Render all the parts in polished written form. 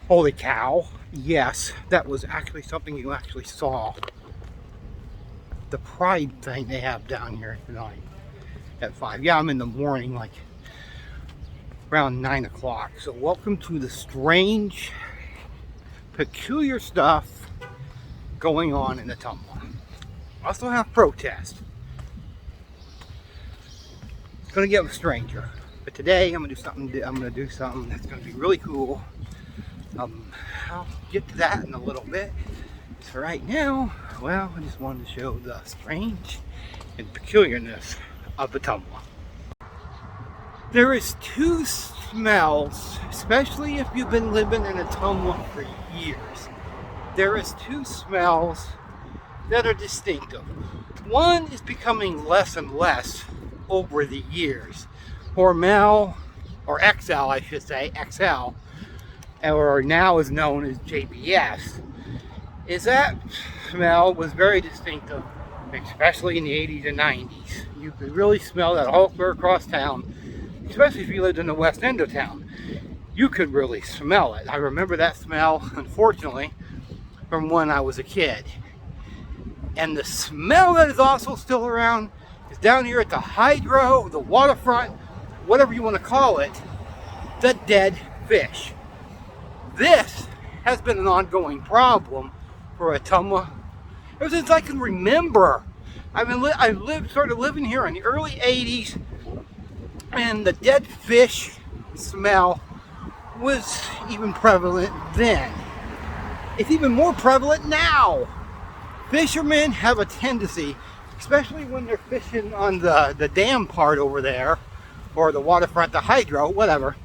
Holy cow. Yes, that was actually something you actually saw. The pride thing they have down here tonight at 5. Yeah, I'm in the morning, like around 9 o'clock. So welcome to the strange, peculiar stuff going on in Ottumwa. Also have protests. It's gonna get stranger. But today I'm gonna do something that's gonna be really cool. I'll get to that in a little bit. So right now, well, I just wanted to show the strange and peculiarness of Ottumwa. There is two smells, especially if you've been living in Ottumwa for years. There is two smells that are distinctive. One is becoming less and less over the years. Hormel, or XL I should say, XL, or now is known as JBS, is that smell was very distinctive, especially in the 80s and 90s. You could really smell that all clear across town, especially if you lived in the west end of town. You could really smell it. I remember that smell, unfortunately, from when I was a kid. And the smell that is also still around is down here at the hydro, the waterfront, whatever you want to call it, the dead fish. This has been an ongoing problem for Ottumwa ever since I can remember. I started living here in the early 80s, and the dead fish smell was even prevalent then. It's even more prevalent now. Fishermen have a tendency, especially when they're fishing on the dam part over there, or the waterfront, the hydro, whatever.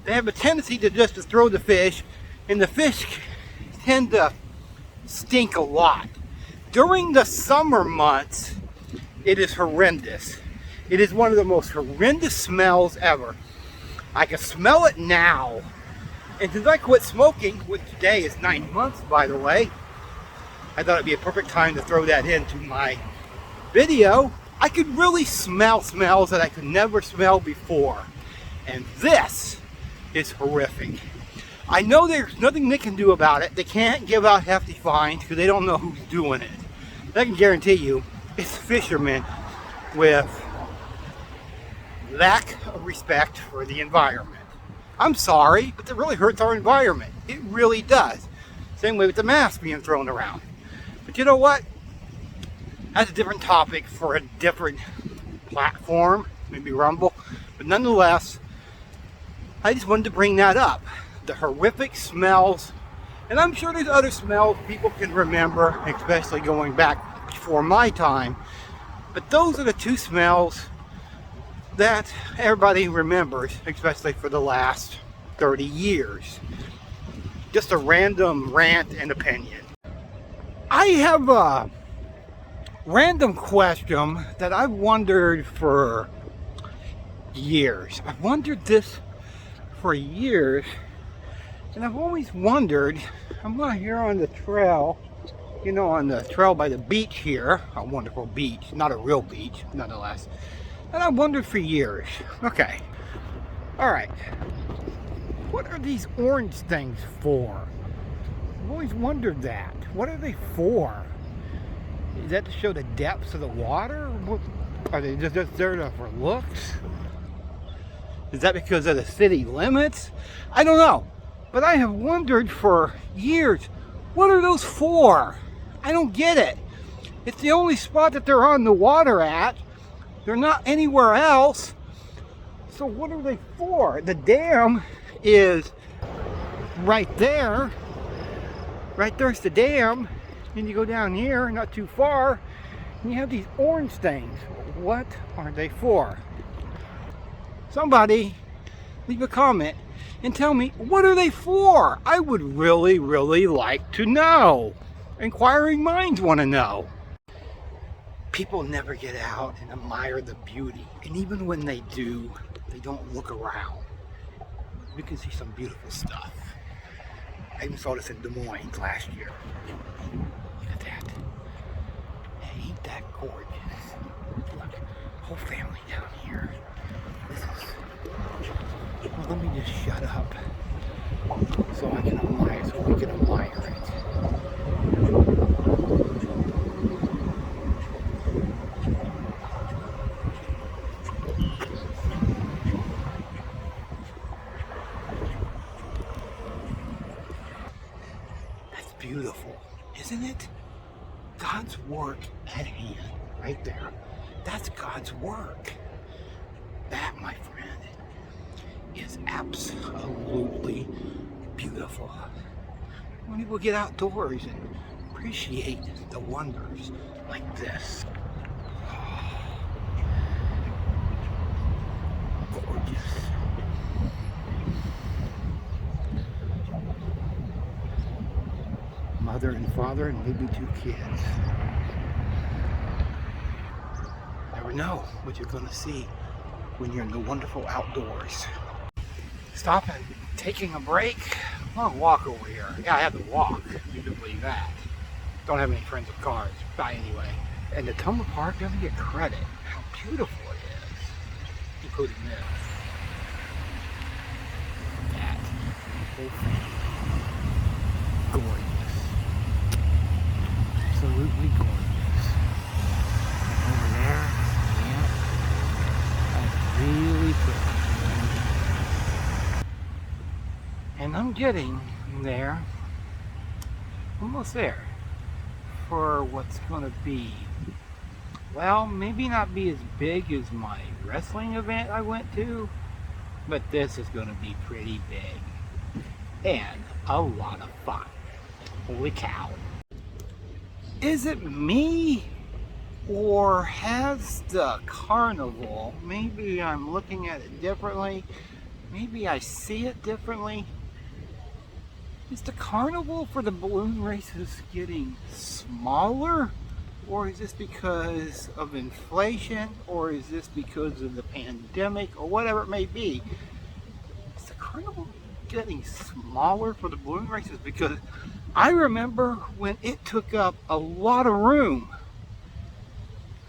They have a tendency to just throw the fish, and the fish tend to stink a lot. During the summer months, it is horrendous. It is one of the most horrendous smells ever. I can smell it now. And since I quit smoking, which today is 9 months, by the way, I thought it'd be a perfect time to throw that into my video. I could really smell smells that I could never smell before. And this is horrific. I know there's nothing they can do about it. They can't give out hefty fines because they don't know who's doing it. I can guarantee you it's fishermen with lack of respect for the environment. I'm sorry, but it really hurts our environment. It really does. Same way with the masks being thrown around. But you know what? That's a different topic for a different platform, maybe Rumble. But nonetheless, I just wanted to bring that up. The horrific smells, and I'm sure there's other smells people can remember, especially going back before my time. But those are the two smells that everybody remembers, especially for the last 30 years. Just a random rant and opinion. I have a random question that I've wondered for years. I've wondered this for years, and I've always wondered, I'm going here on the trail, you know, on the trail by the beach here, a wonderful beach, not a real beach, nonetheless, and I've wondered for years. Okay, alright, what are these orange things for? I've always wondered that. What are they for? Is that to show the depths of the water? Are they just there for looks? Is that because of the city limits? I don't know. But I have wondered for years, what are those for? I don't get it. It's the only spot that they're on the water at. They're not anywhere else. So what are they for? The dam is right there. Right there's the dam. Then you go down here, not too far, and you have these orange things. What are they for? Somebody leave a comment and tell me, what are they for? I would really, really like to know. Inquiring minds want to know. People never get out and admire the beauty. And even when they do, they don't look around. You can see some beautiful stuff. I even saw this in Des Moines last year. Look at that. Ain't that gorgeous? Look, whole family down here. This is... Well, let me just shut up. so I can admire, so we can admire it. That's beautiful, isn't it? God's work at hand, right there. That's God's work. That, my friend, is absolutely beautiful. When people get outdoors and appreciate the wonders like this. Gorgeous. Mother and father and maybe 2 kids. Never know what you're going to see when you're in the wonderful outdoors. Stopping, taking a break. Long walk over here. Yeah, I had to walk. You can believe that. Don't have any friends with cars. But anyway. And the Tumble Park doesn't get credit. How beautiful it is. Including this. That whole thing. Gorgeous. Absolutely gorgeous. Over there. Yeah. That's really pretty. And I'm getting there, almost there, for what's going to be, well, maybe not be as big as my wrestling event I went to, but this is going to be pretty big and a lot of fun. Holy cow. Is it me, or has the carnival, maybe I'm looking at it differently, maybe I see it differently? Is the carnival for the balloon races getting smaller? Or is this because of inflation? Or is this because of the pandemic? Or whatever it may be. Is the carnival getting smaller for the balloon races? Because I remember when it took up a lot of room.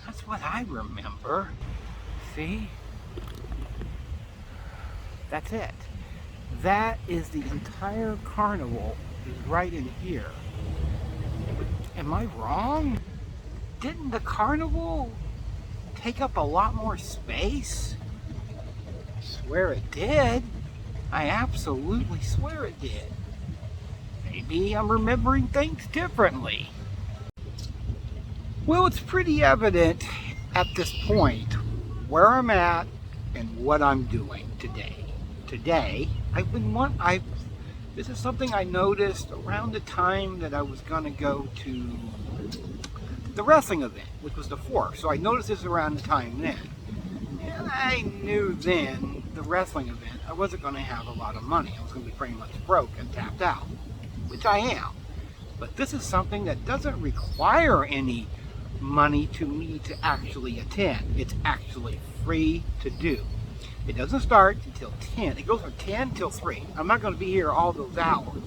That's what I remember. See? That's it. That is the entire carnival is right in here. Am I wrong? Didn't the carnival take up a lot more space? I swear it did. I absolutely swear it did. Maybe I'm remembering things differently. Well, it's pretty evident at this point where I'm at and what I'm doing today. Today, this is something I noticed around the time that I was going to go to the wrestling event, which was the 4th. So I noticed this around the time then. And I knew then, the wrestling event, I wasn't going to have a lot of money. I was going to be pretty much broke and tapped out, which I am. But this is something that doesn't require any money to me to actually attend. It's actually free to do. It doesn't start until 10. It goes from 10 till 3. I'm not going to be here all those hours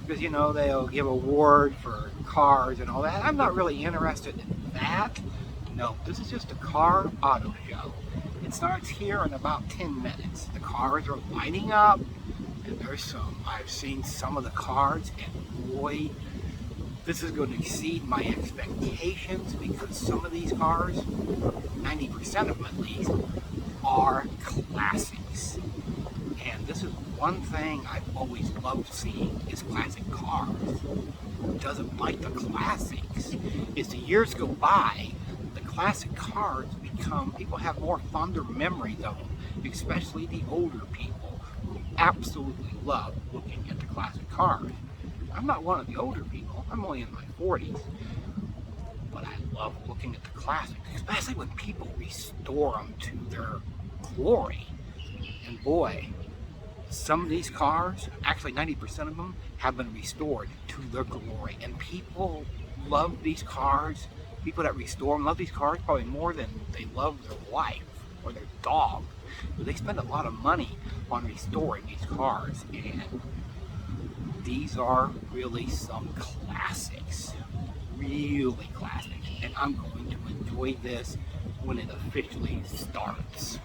because, you know, they'll give award for cars and all that. I'm not really interested in that. No, this is just a car auto show. It starts here in about 10 minutes. The cars are lining up, and there's some. I've seen some of the cars, and boy, this is going to exceed my expectations because some of these cars, 90% of them at least, are classics. And this is one thing I've always loved seeing is classic cars. Who doesn't like the classics? As the years go by, the classic cars become, people have more fonder memories of them, especially the older people who absolutely love looking at the classic cars. I'm not one of the older people, I'm only in my 40s. But I love looking at the classics, especially when people restore them to their glory. And boy, some of these cars, actually 90% of them, have been restored to their glory. And people love these cars. People that restore them love these cars probably more than they love their wife or their dog. But they spend a lot of money on restoring these cars. And these are really some classics. Really classic, and I'm going to enjoy this when it officially starts.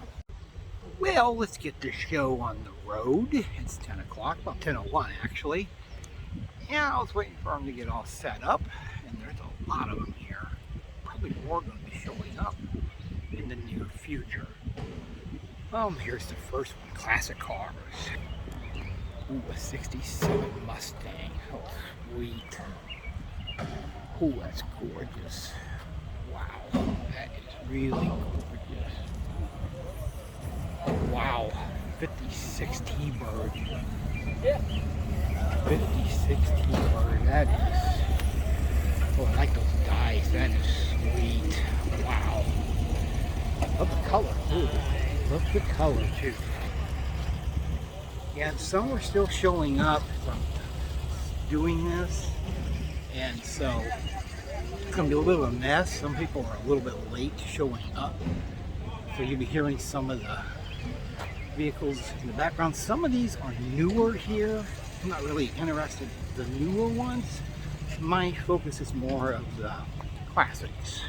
Well, let's get this show on the road. It's 10 o'clock, well 10:01 actually. Yeah, I was waiting for them to get all set up, and there's a lot of them here. Probably more going to be showing up in the near future. Here's the first one, classic cars. Ooh, a 67 Mustang. Oh, sweet. Ooh, that's gorgeous. Wow, that is really gorgeous. Wow, 56 T-Bird. 56 T-Bird, that is, oh, I like those dies, that is sweet. Wow. Love the color too. Love the color too. Yeah, some are still showing up from doing this, and so it's going to be a little bit of a mess. Some people are a little bit late showing up, so you'll be hearing some of the vehicles in the background. Some of these are newer here. I'm not really interested in the newer ones. My focus is more of the classics.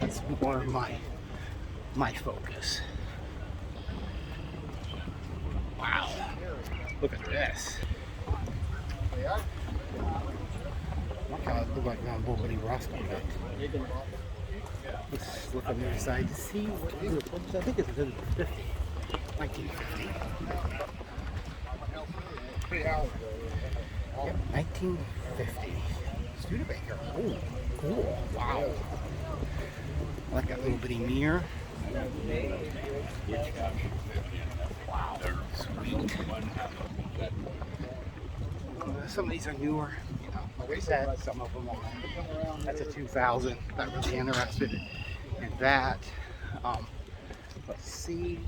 That's more of my focus. Wow, look at this. Look how it looks like Bobby Roscoe did. Let's look on the other side to see what it is. I think it's 50. 1950. Yep, 1950. Studebaker. Oh, cool. Wow. I like that little bitty mirror. Wow, sweet. Some of these are newer, you know, like I said, some of them are. That's a 2000. Not really interested in that. Let's see.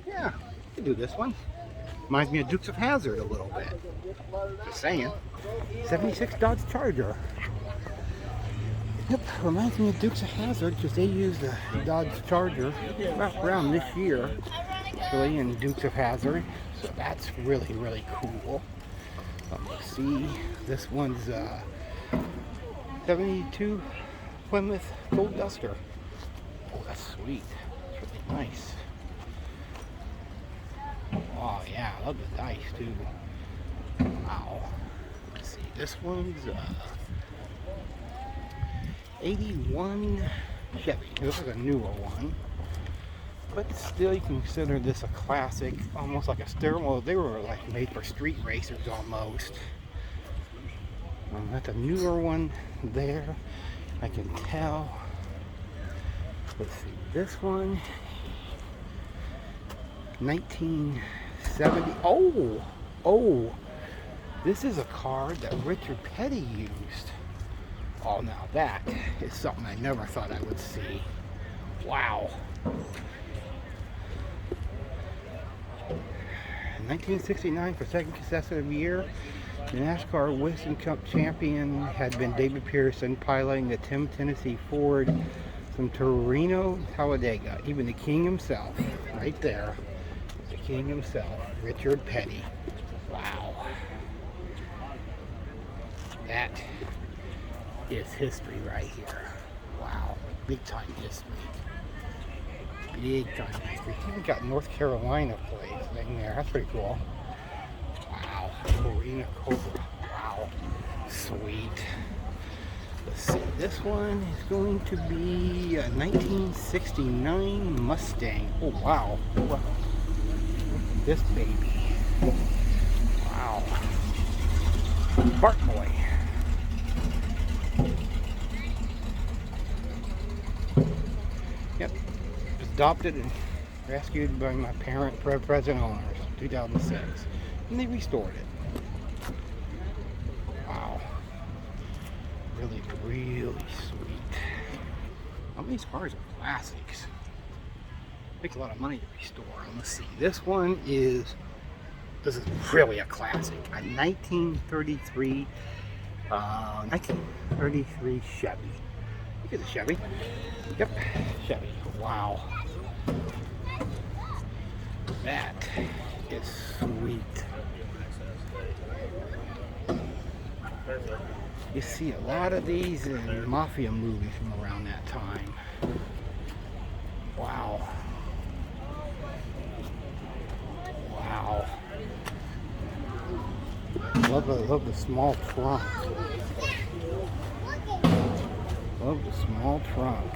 Yeah, we can do this one. Reminds me of Dukes of Hazzard a little bit. Just saying. 76 Dodge Charger. Yep, reminds me of Dukes of Hazzard because they used the Dodge Charger right around this year, actually, in Dukes of Hazzard. So that's really, really cool. Let's see. This one's 72 Plymouth Gold Duster. Oh, that's sweet. It's really nice. Oh yeah, I love the dice too. Wow. Let's see. This one's 81 Chevy. This is a newer one, but still you can consider this a classic, almost like a steering. They were like made for street racers almost. That's a newer one there, I can tell. Let's see, this one 1970. Oh, this is a car that Richard Petty used. Oh, now that is something I never thought I would see. Wow. 1969, for second consecutive year, the NASCAR Winston Cup champion had been David Pearson, piloting the Tim Tennessee Ford from Torino, Talladega. Even the king himself, right there, the king himself, Richard Petty. Wow. That is history right here. Wow. Big time history. Big time history. Even got North Carolina plates in there. That's pretty cool. Wow. Marina Cobra. Wow. Sweet. Let's see. This one is going to be a 1969 Mustang. Oh, wow. Look at this baby. Wow. Bart Boy. Yep. Was adopted and rescued by my present owners, 2006. And they restored it. Wow. Really, really sweet. Some of these cars are classics. Takes a lot of money to restore them. Let's see. This is really a classic. A 1933 Chevy. Look at the Chevy. Yep, Chevy. Wow. That is sweet. You see a lot of these in mafia movies from around that time. Wow. love the small trunk. Love the small trunk.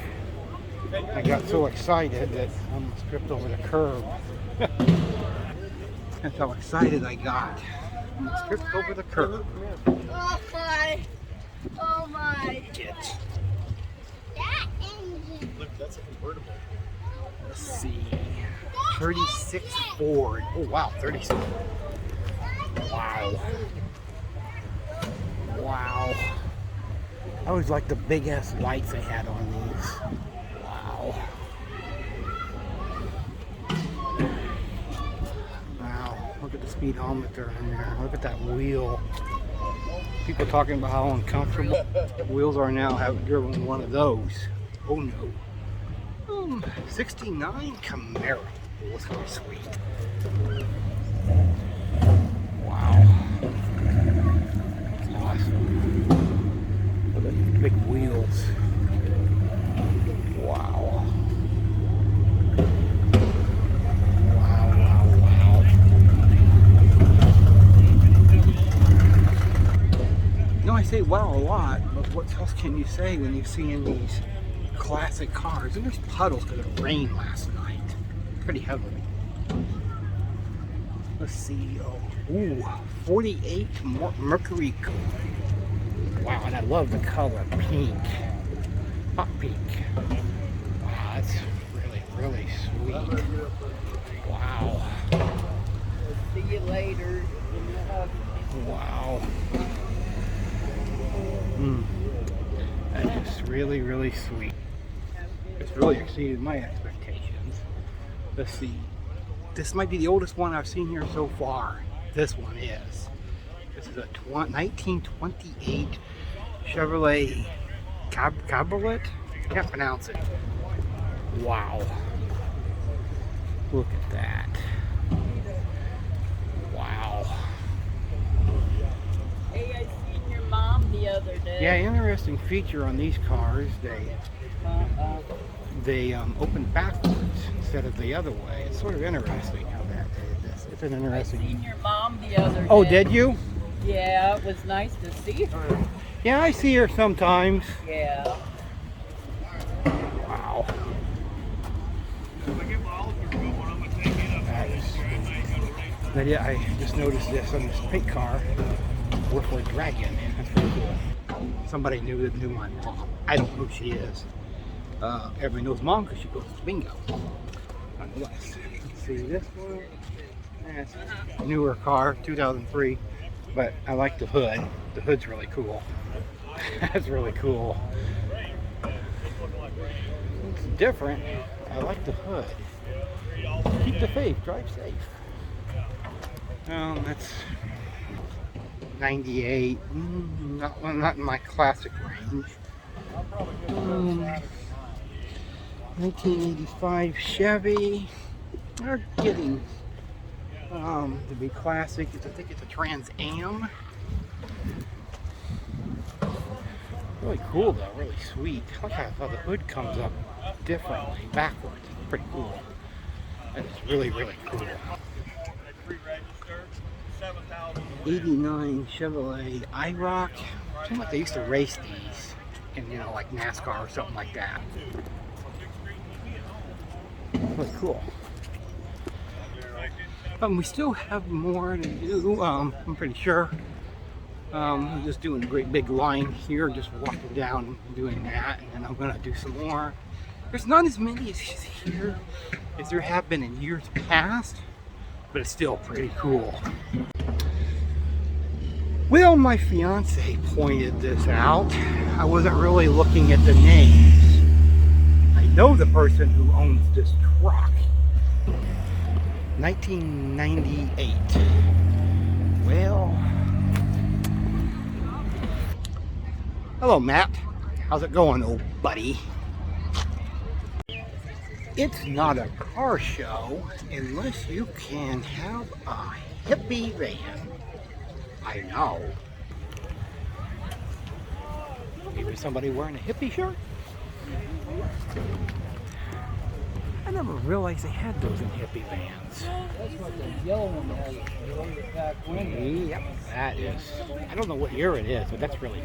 I got so excited that I almost tripped over the curb. That's how excited I got. I almost tripped over the curb. Oh my! Oh my! Get. That engine. Look, that's a convertible. Let's see. 36 Ford. Oh wow, 36. Wow. Wow. I always like the big ass lights they had on these. Wow. Wow. Look at the speedometer in there. Look at that wheel. People talking about how uncomfortable wheels are now. I haven't driven one of those. Oh no. 69 Camaro. Oh, that's really sweet. Wow. That's awesome. Look at these big wheels. Wow. Wow, wow, wow. You know, I say wow a lot, but what else can you say when you see in these classic cars? And there's puddles because it rained last night. Pretty heavily. Let's see. Oh, ooh, 48 Mercury. Wow, and I love the color pink. Hot pink. Wow, that's really, really sweet. Wow. See you later. Wow. That's just really, really sweet. It's really exceeded my expectations. Let's see. This might be the oldest one I've seen here so far. This one is. This is a 1928 Chevrolet Cabriolet. Can't pronounce it. Wow. Look at that. Wow. Hey, I seen your mom the other day. Yeah, interesting feature on these cars. They open backwards instead of the other way. It's sort of interesting how that is. It's an interesting. I seen your mom the other day. Oh, did you? Yeah, it was nice to see her. Yeah, I see her sometimes. Yeah. Wow. But yeah, I just noticed this on this pink car. Whirlpool Dragon. That's pretty cool. Somebody knew my mom. I don't know who she is. Everybody knows mom because she goes to bingo. Nonetheless, let's see this one. That's a newer car, 2003. But I like the hood. The hood's really cool. That's really cool. It's different. I like the hood. Keep the faith. Drive safe. That's 98. Not in my classic range. 1985 Chevy. They're getting to be classic. I think it's a Trans Am. Really cool though, really sweet. Look how the hood comes up differently, backwards. Pretty cool. That is really, really cool. 89 Chevrolet Iroc. Seems like they used to race these in, you know, like NASCAR or something like that. Really cool. We still have more to do. I'm pretty sure. I'm just doing a great big line here, just walking down and doing that, and then I'm gonna do some more. There's not as many as here as there have been in years past, but it's still pretty cool. Well, my fiance pointed this out. I wasn't really looking at the names. I know the person who owns this truck. 1998. Well, hello Matt. How's it going, old buddy? It's not a car show unless you can have a hippie van. I know. Maybe somebody wearing a hippie shirt? I never realize they had those in hippie vans. That's what the yellow one has. On the back window. Yep, that is. I don't know what year it is, but that's really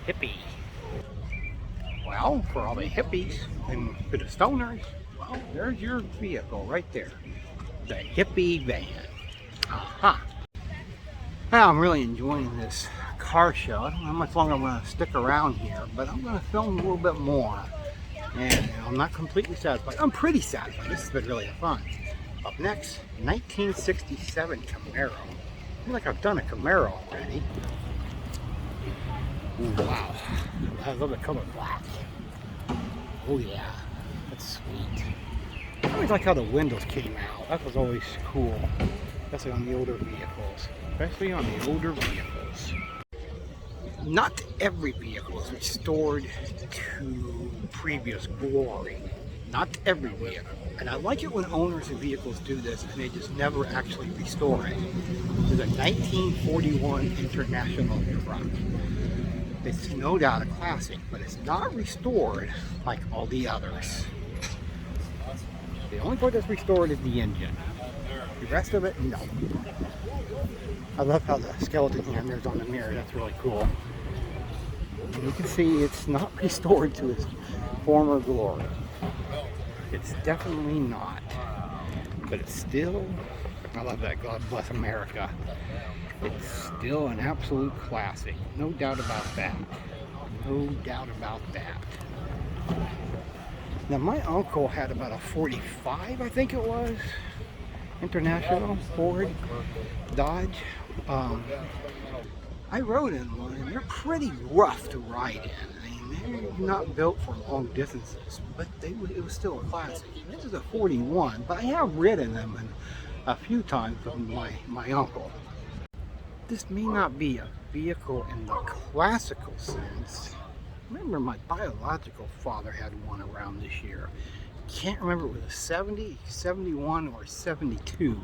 hippie. Well, for all the hippies and for the stoners, well, there's your vehicle right there. The hippie van. Aha. Now, I'm really enjoying this car show. I don't know how much longer I'm going to stick around here, but I'm going to film a little bit more. And I'm not completely satisfied. I'm pretty satisfied. This has been really fun. Up next, 1967 Camaro. I feel like I've done a Camaro already. Ooh, wow. I love the color black. Oh yeah, that's sweet. I always like how the windows came out. That was always cool. Especially on the older vehicles. Especially on the older vehicles. Not every vehicle is restored to previous glory. Not every vehicle. And I like it when owners of vehicles do this and they just never actually restore it. This is a 1941 International Truck. It's no doubt a classic, but it's not restored like all the others. The only part that's restored is the engine. The rest of it, no. I love how the skeleton hammers on the mirror. That's really cool. And you can see it's not restored to its former glory. It's definitely not. But it's still, I love that, God bless America. It's still an absolute classic. No doubt about that. No doubt about that. Now my uncle had about a 45, I think it was. International Ford Dodge. I rode in one and they're pretty rough to ride in. I mean, they're not built for long distances, but it was still a classic. This is a 41, but I have ridden them a few times with my uncle. This may not be a vehicle in the classical sense. Remember, my biological father had one around this year. Can't remember if it was a 70, 71, or 72.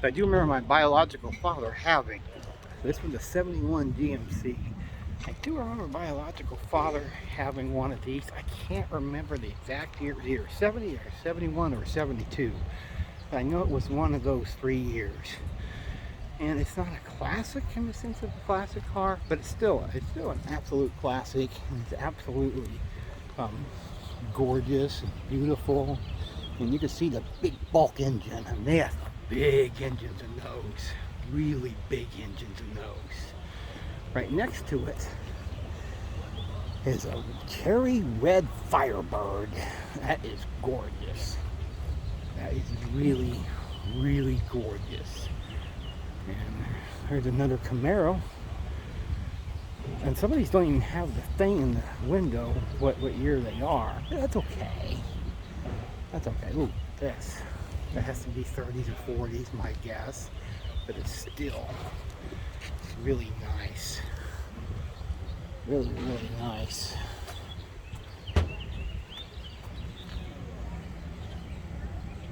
But I do remember my biological father having. This was a 71 GMC. I do remember my biological father having one of these. I can't remember the exact year. It was either 70 or 71 or 72. But I know it was one of those 3 years. And it's not a classic in the sense of a classic car, but it's still an absolute classic. It's absolutely gorgeous and beautiful. And you can see the big bulk engine, and they have big engines in those. Really big engines in those. Right next to it is a cherry red Firebird. That is gorgeous. That is really, really gorgeous. And there's another Camaro. And some of these don't even have the thing in the window, what year they are. That's okay. That's okay. Ooh, this. That has to be 30s or 40s, my guess. But it's still really nice. Really, really nice.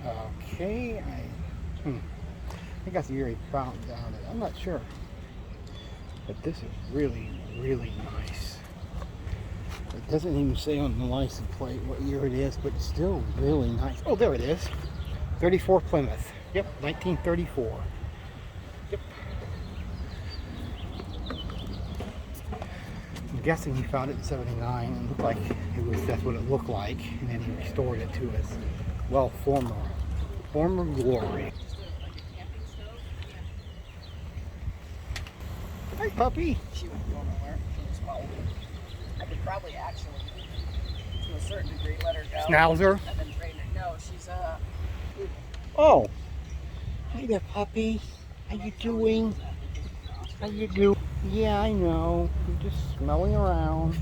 Okay, I think that's the year he found out it. I'm not sure. But this is really, really nice. It doesn't even say on the license plate what year it is, but it's still really nice. Oh, there it is. 34 Plymouth. Yep, 1934. Yep. I'm guessing he found it in 79 and looked like that's what it looked like, and then he restored it to its, well, former glory. Hi, puppy. She wouldn't go nowhere. She was small. I could probably actually, to a certain degree, let her go. Schnauzer? I've been training her. No, she's Oh. Hi there, puppy. How you doing? How you do? Yeah, I know. You're just smelling around.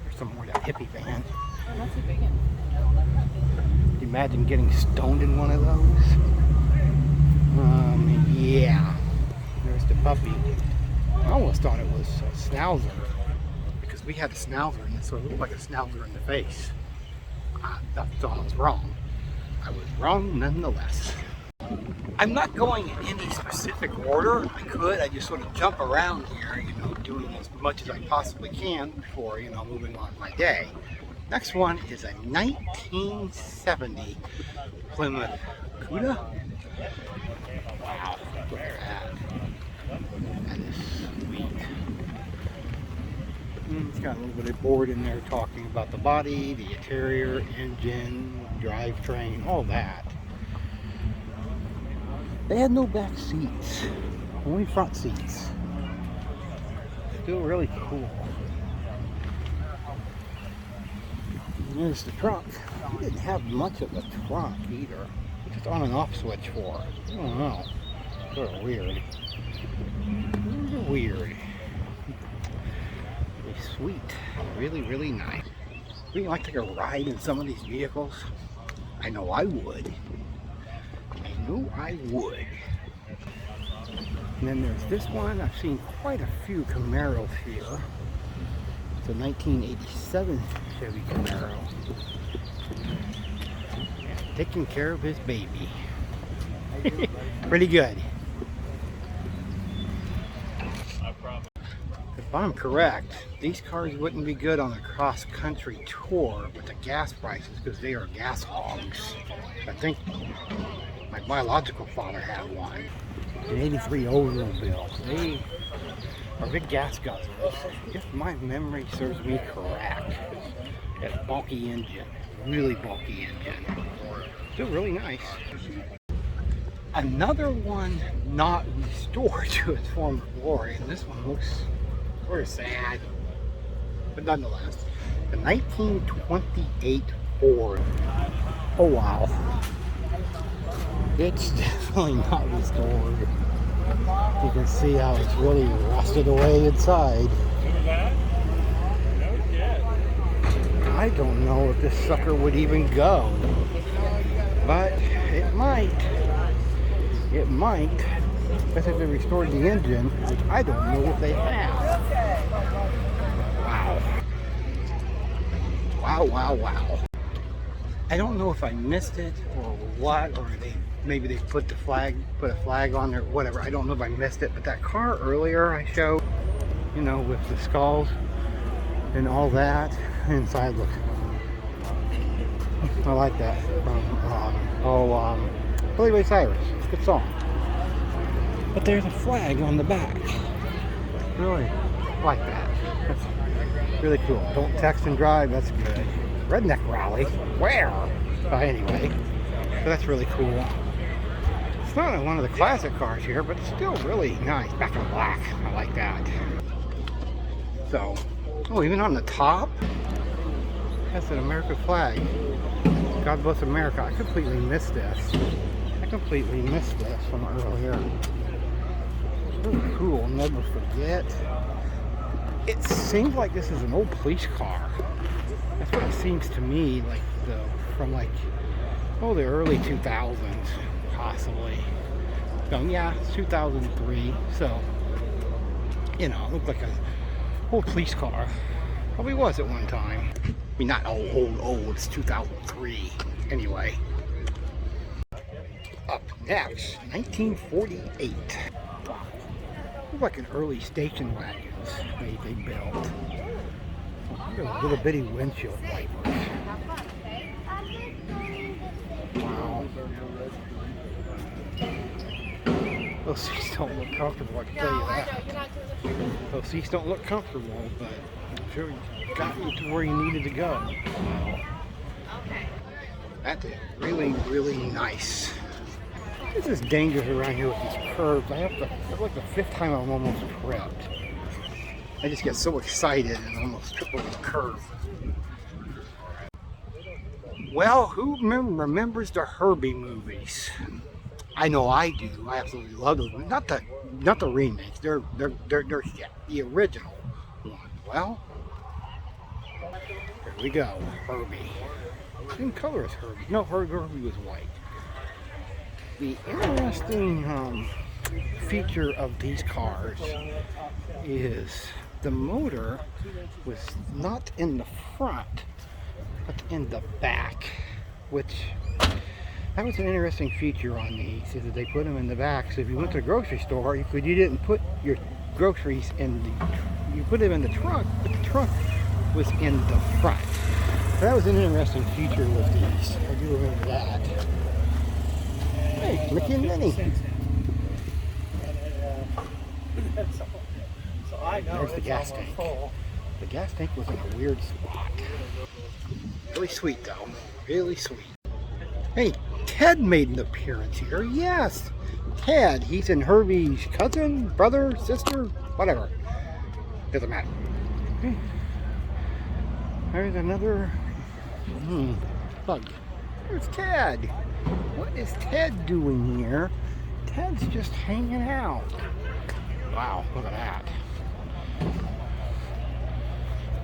There's some more of that hippie van. Oh, not too big. Can you imagine getting stoned in one of those? Yeah. There's the puppy. I almost thought it was a Schnauzer because we had a Schnauzer in it, so it looked like a Schnauzer in the face. I thought I was wrong. I was wrong nonetheless. I'm not going in any specific order. I could. I just sort of jump around here, you know, doing as much as I possibly can before, you know, moving on with my day. Next one is a 1970 Plymouth Cuda. Wow, look at that. That is sweet. It's got a little bit of board in there talking about the body, the interior, engine, drivetrain, all that. They had no back seats, only front seats. Still really cool. And there's the trunk. He didn't have much of a trunk either. Just on and off switch for it. I don't know. Sort of weird. Weird. Really sweet. Really, really nice. Would you like to take a ride in some of these vehicles? I know I would. I know I would. And then there's this one. I've seen quite a few Camaros here. It's a 1987 Chevy Camaro. Yeah, taking care of his baby. Pretty good. If I'm correct, these cars wouldn't be good on a cross-country tour with the gas prices because they are gas hogs. I think my biological father had one. An 83 Oldsmobile. They are big gas guzzlers. If my memory serves me correct, that bulky engine, really bulky engine. Still really nice. Another one not restored to its former glory, and this one looks sort of sad, but nonetheless, the 1928 Ford. Oh wow. It's definitely not restored. You can see how it's really rusted away inside. I don't know if this sucker would even go, but it might. It might, especially if they restored the engine, which I don't know if they have. Wow. Wow, wow, wow. I don't know if I missed it or what, or maybe they put a flag on there, whatever. I don't know if I missed it, but that car earlier I showed, you know, with the skulls and all that inside, look. I like that from Billy Ray Cyrus. It's a good song. But there's a flag on the back. Really like that. That's really cool. Don't text and drive. That's good. Redneck Rally. Where? Anyway, so that's really cool. It's not one of the classic cars here, but it's still really nice. Back in black. I like that. So, oh, even on the top, that's an American flag. God bless America. I completely missed this. From earlier. It's really cool. I'll never forget. It seems like this is an old police car. That's what it seems to me, like from the early 2000s, possibly. So yeah, it's 2003. So, you know, it looked like an old police car. Probably was at one time. I mean, not old. It's 2003. Anyway. Up next, 1948. Wow. Look like an early station wagons they built. Look at little bitty windshield wipers. Wow. Those seats don't look comfortable, I can tell you that. Those seats don't look comfortable, but I'm sure you got you to where you needed to go. Wow. That is really, really nice. This is dangerous around here with these curves. That's like the 5th time I'm almost tripped. I just get so excited and almost trip over the curve. Well, who remembers the Herbie movies? I know I do. I absolutely love those movies. Not the remakes. They're yeah, the original one. Well, here we go. Herbie. Same color as Herbie. No, Herbie was white. The interesting feature of these cars is the motor was not in the front, but in the back, which That was an interesting feature on these, is that they put them in the back. So if you went to the grocery store, you didn't put your groceries in you put them in the trunk, but the trunk was in the front. So that was an interesting feature with these. I do remember that. Hey, Mickey and Minnie. There's the gas tank. The gas tank was in a weird spot. Really sweet though. Really sweet. Hey, Ted made an appearance here. Yes, Ted. He's in Herbie's cousin, brother, sister, whatever. Doesn't matter. Okay. There's another bug. There's Ted. What is Ted doing here? Ted's just hanging out. Wow, look at that.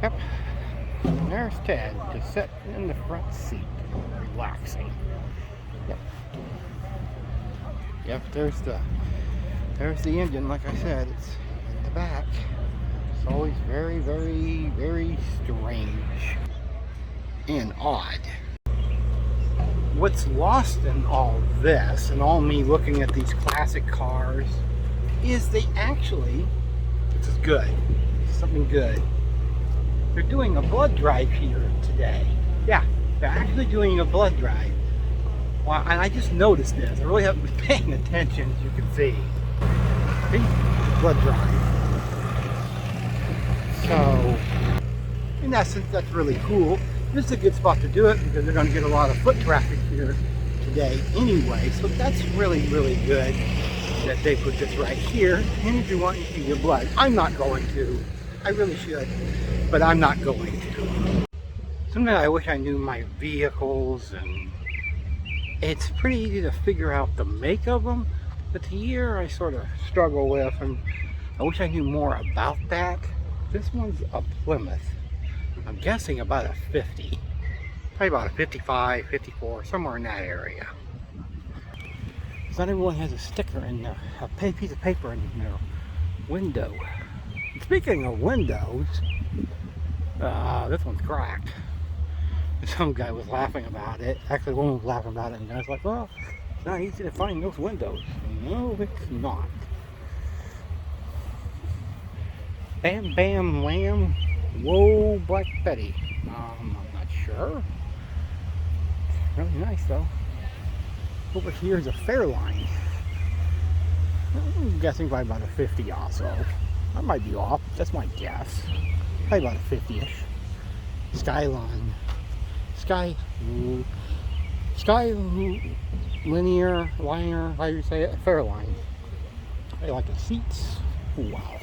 Yep. And there's Ted, just sitting in the front seat, relaxing. Yep. Yep, there's the engine, like I said, it's in the back. It's always very, very, very strange and odd. What's lost in all this, and all me looking at these classic cars, is they actually, this is good, something good. They're doing a blood drive here today. Yeah, they're actually doing a blood drive. Wow, and I just noticed this. I really haven't been paying attention, as you can see. See? Blood drive. So, in essence, that's really cool. This is a good spot to do it because they're going to get a lot of foot traffic here today anyway. So that's really, really good that they put this right here. And if you want, you can get blood. I'm not going to. I really should, but I'm not going to. Sometimes I wish I knew my vehicles, and it's pretty easy to figure out the make of them, but the year I sort of struggle with, and I wish I knew more about that. This one's a Plymouth. I'm guessing about a 50. Probably about a 55, 54, somewhere in that area. Not everyone has a sticker in there, a piece of paper in their window. And speaking of windows, this one's cracked. And some guy was laughing about it. Actually, one was laughing about it, and I was like, well, it's not easy to find those windows. No, it's not. Bam, bam, lamb. Whoa, Black Betty. I'm not sure. Really nice though. Over here is a Fairline. I'm guessing by about a 50 also. I might be off. That's my guess. Probably about a 50-ish. Skyline. Sky linear, how do you say it? Fairline. I like the seats. Wow.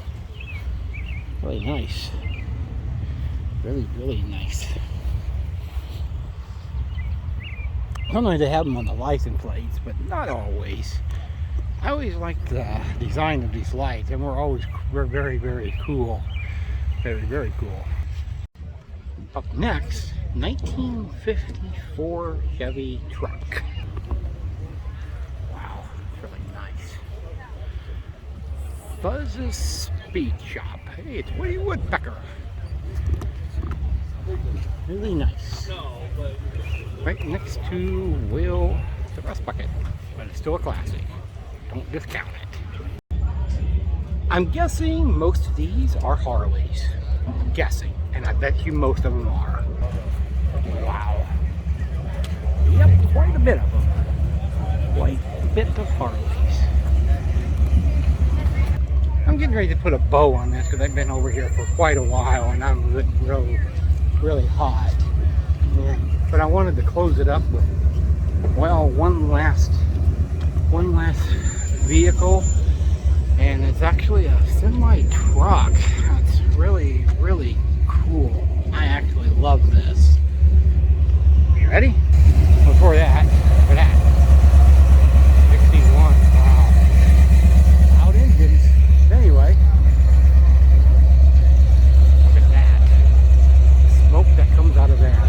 Really nice. Really, really nice. Sometimes they have them on the license plates, but not always. I always like the design of these lights, and we're very, very cool. Very, very cool. Up next, 1954 Chevy Truck. Wow, it's really nice. Buzz's Speed Shop. Hey, it's Woody Woodpecker. Really nice. Right next to the Rust Bucket, but it's still a classic. Don't discount it. I'm guessing most of these are Harleys. I'm guessing, and I bet you most of them are. Wow. Yep, quite a bit of them. Quite a bit of Harleys. I'm getting ready to put a bow on this because I've been over here for quite a while, and I'm really hot. But I wanted to close it up with, well, one last vehicle, and it's actually a semi-truck. It's really, really cool. I actually love this. You ready? Before that, for that. 61, wow. Loud engines. Anyway, look at that. Smoke that comes out of there.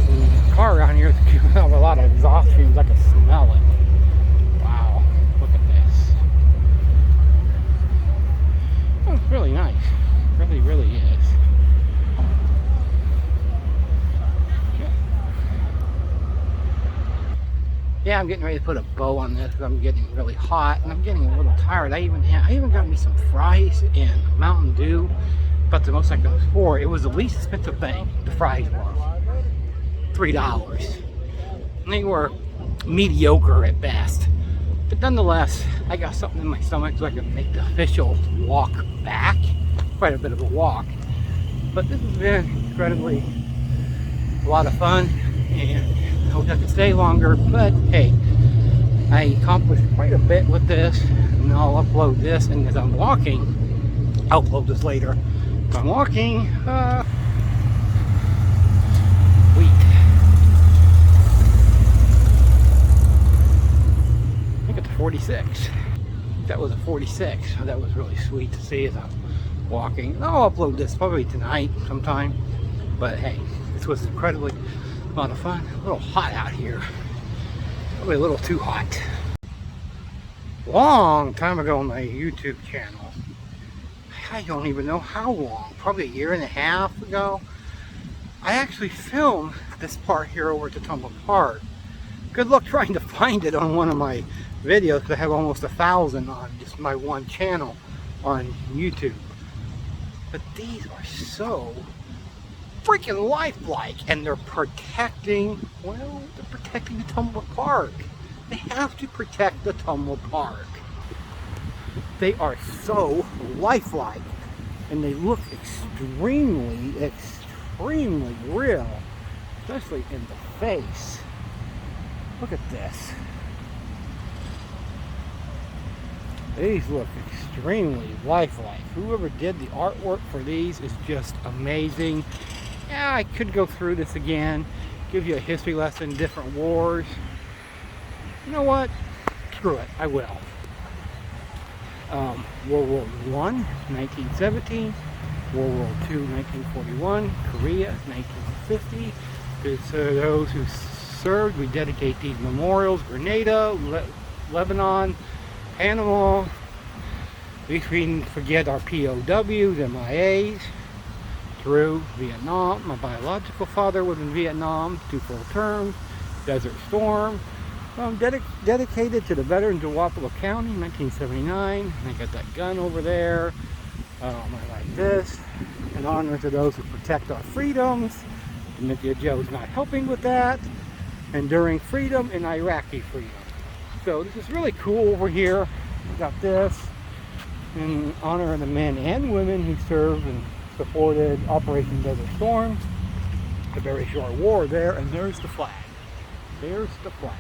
The car around here is giving off a lot of exhaust fumes. I can smell it. Wow, look at this. Oh, it's really nice. Really, really is. Yeah, I'm getting ready to put a bow on this because I'm getting really hot and I'm getting a little tired. I even got me some fries and Mountain Dew. But the most I could afford, it was the least expensive thing. The fries were $3. And they were mediocre at best. But nonetheless, I got something in my stomach so I can make the official walk back. Quite a bit of a walk. But this has been incredibly a lot of fun, and I hope I can stay longer. But hey, I accomplished quite a bit with this, and I'll upload this. And as I'm walking, I'll upload this later. If I'm walking, I think it's a 46. That was a 46, so that was really sweet to see as I'm walking. I'll upload this probably tonight sometime. But hey, this was incredibly a lot of fun. A little hot out here. Probably a little too hot. Long time ago on my YouTube channel, I don't even know how long, probably a year and a half ago, I actually filmed this part here over at the Tumble Park. Good luck trying to find it on one of my videos because I have almost 1,000 on just my one channel on YouTube. But these are so freaking lifelike, and they're protecting, well, they're protecting the Tumble Park. They have to protect the Tumble Park. They are so lifelike, and they look extremely real, especially in the face. Look at this. These look extremely lifelike. Whoever did the artwork for these is just amazing. Yeah, I could go through this again, give you a history lesson, different wars. You know what? Screw it, I will. World War I, 1917. World War II, 1941. Korea, 1950. To those who served, we dedicate these memorials. Grenada, Lebanon, Panama. We didn't forget our POWs, MIAs. Through Vietnam. My biological father was in Vietnam, 2 full terms. Desert Storm. Dedicated to the veterans of Wapello County, 1979. I got that gun over there. I like this. In honor to those who protect our freedoms. Cynthia Joe's not helping with that. Enduring freedom and Iraqi freedom. So this is really cool over here. We got this in honor of the men and women who served and supported Operation Desert Storm. A very short war there, and there's the flag. There's the flag.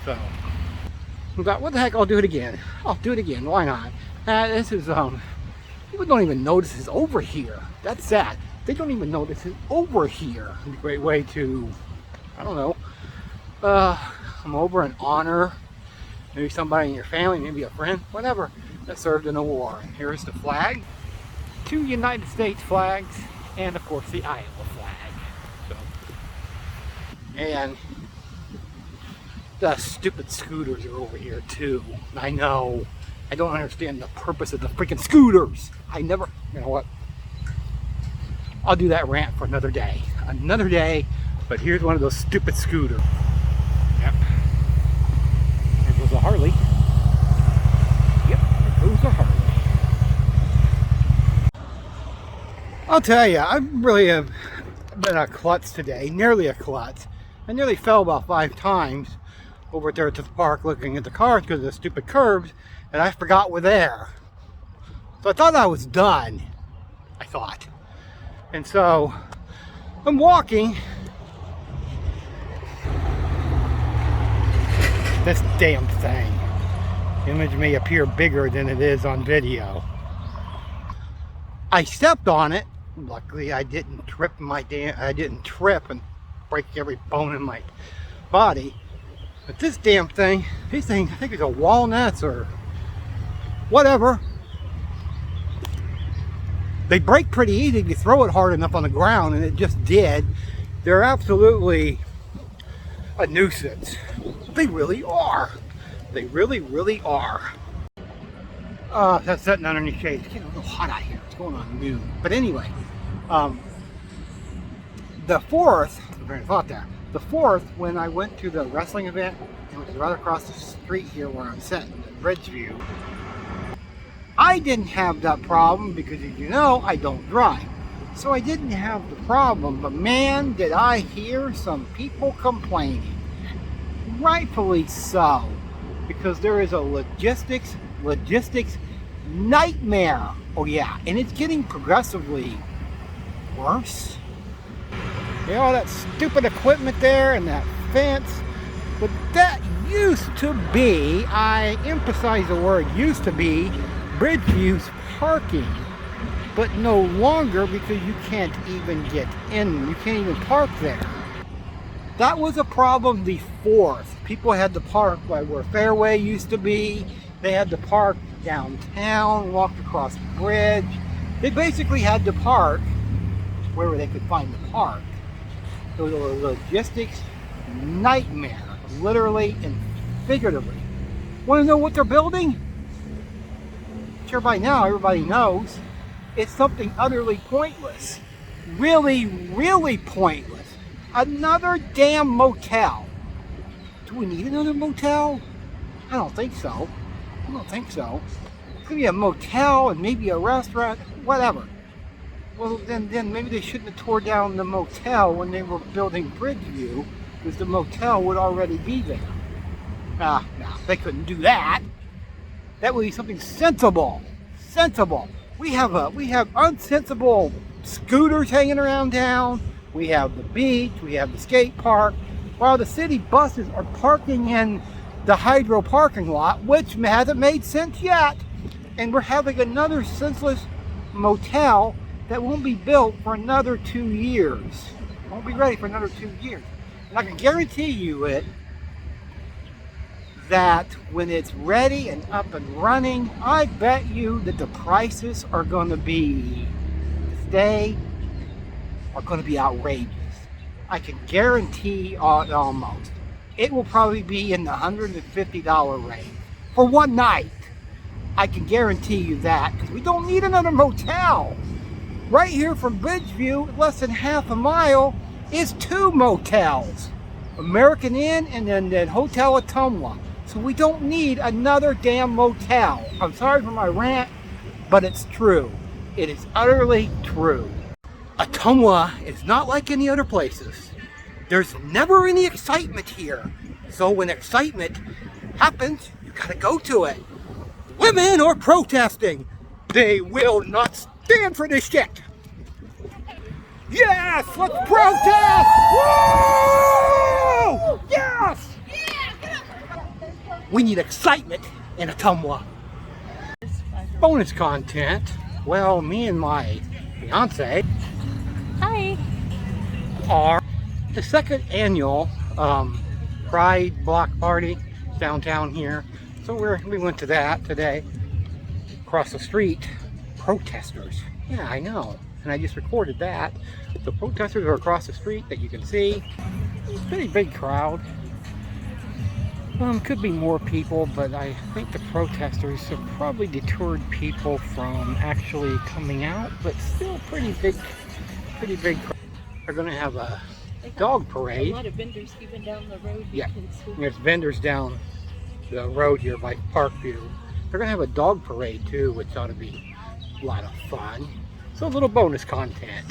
So, I thought, what the heck, I'll do it again. I'll do it again, why not? This is, people don't even know this is over here. That's sad. They don't even know this is over here. It's a great way to, I don't know, come over and honor maybe somebody in your family, maybe a friend, whatever, that served in a war. And here's the flag. 2 United States flags, and of course the Iowa flag. So, and the stupid scooters are over here too. I know. I don't understand the purpose of the freaking scooters. I never, you know what? I'll do that rant for another day. Another day, but here's one of those stupid scooters. Yep. There goes a Harley. Yep, there goes a Harley. I'll tell you, I really have been a klutz today, nearly a klutz. I nearly fell about 5 times over there to the park looking at the cars because of the stupid curbs, and I forgot we're there. So I thought I was done, I thought. And so I'm walking. This damn thing. Image may appear bigger than it is on video. I stepped on it. Luckily I didn't trip and break every bone in my body. But this damn thing, these things, I think it's a walnuts or whatever. They break pretty easy if you throw it hard enough on the ground, and it just did. They're absolutely a nuisance. They really are. They really, really are. That's sitting underneath shade. It's getting a little hot out here. It's going on noon. But anyway, the 4th, very thought there. The 4th, when I went to the wrestling event, it was right across the street here where I'm sitting, at Bridgeview. I didn't have that problem because, as you know, I don't drive. So I didn't have the problem, but man, did I hear some people complaining. Rightfully so, because there is a logistics nightmare. Oh yeah, and it's getting progressively worse. You know, all that stupid equipment there and that fence, but that used to be, I emphasize the word used to be, Bridgeview's parking, but no longer because you can't even get in, you can't even park there. That was a problem the 4th. People had to park by where Fairway used to be. They had to park downtown, walk across the bridge. They basically had to park wherever they could find the park. It was a logistics nightmare, literally and figuratively. Want to know what they're building? Sure, by now everybody knows. It's something utterly pointless. Really, really pointless. Another damn motel. Do we need another motel? I don't think so. I don't think so. It's gonna be a motel and maybe a restaurant, whatever. Well, then maybe they shouldn't have tore down the motel when they were building Bridgeview, because the motel would already be there. No, they couldn't do that. That would be something sensible. Sensible. We have unsensible scooters hanging around town. We have the beach. We have the skate park. While the city buses are parking in the Hydro parking lot, which hasn't made sense yet. And we're having another senseless motel that won't be built for another 2 years. Won't be ready for another 2 years. And I can guarantee you that when it's ready and up and running, I bet you that the prices are going to be, are going to be outrageous. I can guarantee almost. It will probably be in the $150 range for one night. I can guarantee you that, because we don't need another motel. Right here from Bridgeview, less than half a mile, is 2 motels. American Inn and then Hotel Ottumwa. So we don't need another damn motel. I'm sorry for my rant, but it's true. It is utterly true. Ottumwa is not like any other places. There's never any excitement here. So when excitement happens, you gotta go to it. Women are protesting. They will not stand for this shit. Yes, let's protest! Woo! Yes! We need excitement in Ottumwa. Bonus content. Well, me and my fiance are the 2nd annual Pride Block Party downtown here. So we went to that today. Across the street, protesters. Yeah, I know. And I just recorded that. The protesters are across the street that you can see. It's a pretty big crowd. Could be more people, but I think the protesters have probably deterred people from actually coming out, but still pretty big crowd. They're going to have a dog parade. A lot of vendors even down the road. Yeah, there's vendors down the road here by Parkview. They're going to have a dog parade too, which ought to be a lot of fun. So a little bonus content.